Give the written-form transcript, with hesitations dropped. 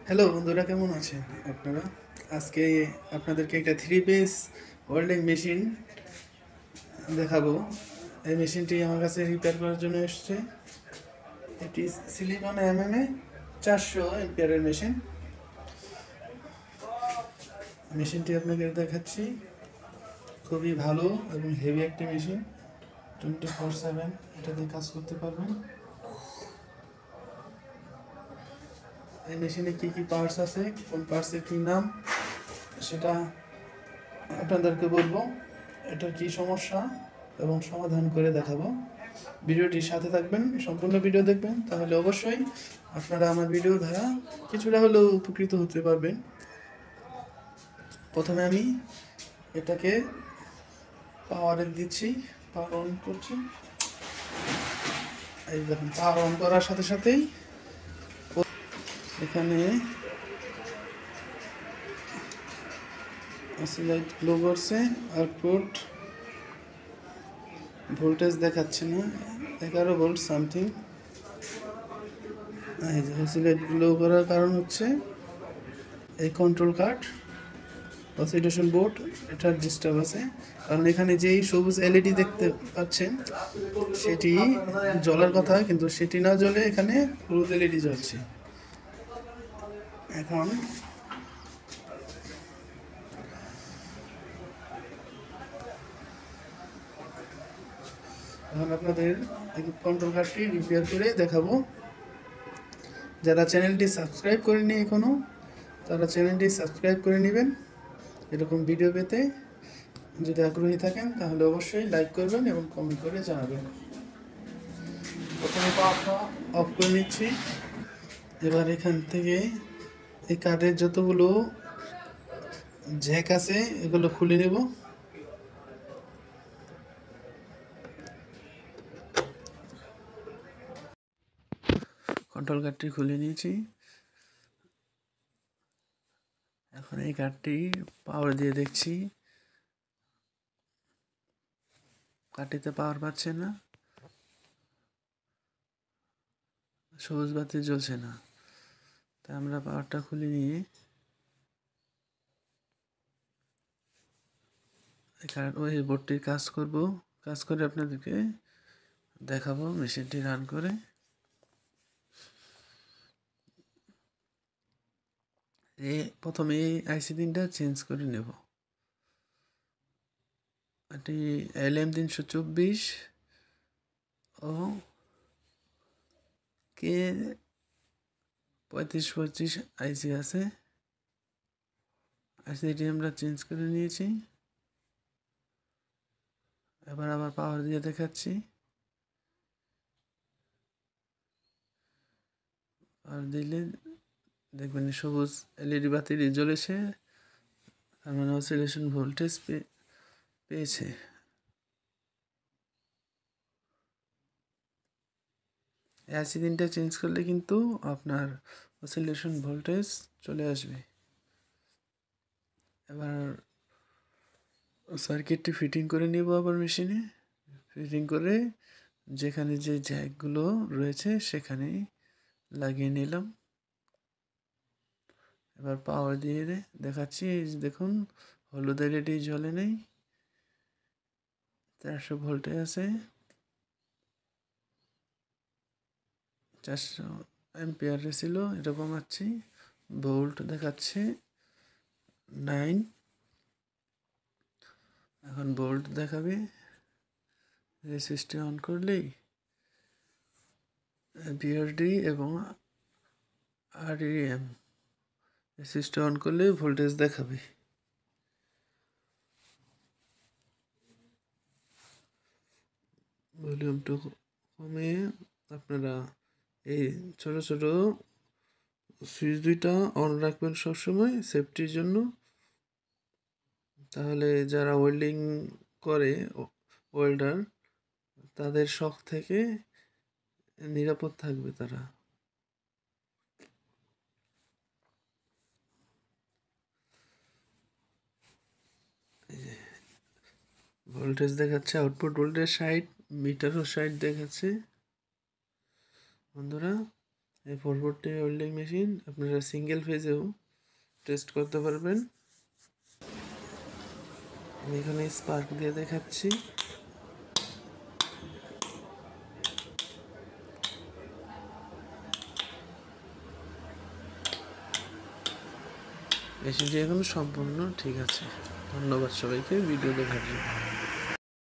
Hello বন্ধুরা, কেমন আছেন আপনারা? আজকে আপনাদেরকে একটা 3 পিস ওয়েল্ডিং মেশিন দেখাবো। এই মেশিনটি আমার কাছে রিপেয়ার করার জন্য এসেছে। এটি সিলিকন এমএমএ 400 এম্পিয়ারের মেশিন। মেশিনটি আপনাকে দেখাচ্ছি। খুবই ভালো এবং হেভি একটি মেশিন। 24/7 এটা দিয়ে কাজ করতে পারবেন। এই মেশিনে কী কী পার্টস আছে, কোন পার্টসের কী নাম, সেটা আপনাদেরকে বলবো। এটার কি সমস্যা এবং সমাধান করে দেখাবো। ভিডিওটির সাথে থাকবেন, সম্পূর্ণ ভিডিও দেখবেন, তাহলে অবশ্যই আপনারা আমার ভিডিও দ্বারা কিছুটা হলেও উপকৃত হতে পারবেন। প্রথমে আমি এটাকে পাওয়ারে দিচ্ছি, পাওয়ার অন করছি। এই দেখুন, পাওয়ার অন করার সাথে সাথেই এখানে লাইট গ্লো করছে। আউটপুট ভোল্টেজ দেখাচ্ছে না, 11 ভোল্ট সামথিং। এই যে লাইট গ্লো করার কারণ হচ্ছে এই কন্ট্রোল কার্ড অসিলেশন বোর্ড, এটার ডিস্টার্ব আছে। কারণ এখানে যেই সবুজ এলইডি দেখতে পাচ্ছেন সেটি জ্বলার কথা, কিন্তু সেটি না জ্বলে এখানে হলুদ এলইডি জ্বলছে। এখন আপনাদের কন্ট্রোল কার্ডটি রিপেয়ার করে দেখাবো। যারা চ্যানেলটি সাবস্ক্রাইব করেনি এখনও, তারা চ্যানেলটি সাবস্ক্রাইব করে নেবেন। এরকম ভিডিও পেতে যদি আগ্রহী থাকেন তাহলে অবশ্যই লাইক করবেন এবং কমেন্ট করে জানাবেন। প্রথমে পাওয়ারটা অফ করে নিচ্ছি। এবার এখান থেকে এই কার্ডের যতগুলো জ্যাক আছে এগুলো খুলে নেব। কন্ট্রোল কার্ডটি খুলে নিয়েছি। এখন এই কার্ডটি পাওয়ার দিয়ে দেখছি, কার্ডটিতে পাওয়ার পাচ্ছে না, সবুজ বাতি জ্বলছে না। তাই আমরা পাওয়ারটা খুলে নিয়ে ওই বোর্ডটির কাজ করে আপনাদেরকে দেখাবো মেশিনটি রান করে। প্রথমে এই আইসি পিনটা চেঞ্জ করে নেব। এটি LM324 ও K3525 আইসি আছে। আইসিটি আমরা চেঞ্জ করে নিয়েছি। এবার আবার পাওয়ার দিয়ে দেখাচ্ছি। আর দিলে দেখবেন সবুজ এলইডি বাতি জ্বলেছে, তার মানে অসিলেশন ভোল্টেজ পেয়েছে। আইসি পিনটা চেঞ্জ করলে কিন্তু আপনার অসিলেশন ভোল্টেজ চলে আসবে। এবার সার্কিটটি ফিটিং করে নিব আবার মেশিনে। ফিটিং করে যেখানে যে জ্যাকগুলো রয়েছে সেখানেই লাগিয়ে নিলাম। এবার পাওয়ার দিয়ে দেখাচ্ছি। এই দেখুন, হলুদ এলইডি জ্বলে নেই, 400 ভোল্টে আছে, 400 এম্পিয়ারে ছিল, এটা কমাচ্ছি। ভোল্ট দেখাচ্ছে 9। এখন ভোল্ট দেখাবে। রেজিস্টর অন করলেই বিআরডি এবং আরইএম রেজিস্টর অন করলে ভোল্টেজ দেখাবে। ভলিউমটা কমে আপনারা এই ছোট ছোট সুইচ দুইটা অন রাখবেন সবসময় সেফটির জন্য। তাহলে যারা ওয়েল্ডিং করে, ওয়েল্ডার, তাদের শক থেকে নিরাপদ থাকবে তারা। ভোল্টেজ দেখাচ্ছে, আউটপুট ভোল্টেজ 60, মিটারও 60 দেখাচ্ছে। বন্ধুরা, এই 440 ওয়েল্ডিং মেশিন আপনারা সিঙ্গেল ফেজেও টেস্ট করতে পারবেন। আমি এখানে স্পার্ক দিয়ে দেখাচ্ছি। মেশিনটি এখন সম্পূর্ণ ঠিক আছে। ধন্যবাদ সবাইকে ভিডিও দেখার জন্য।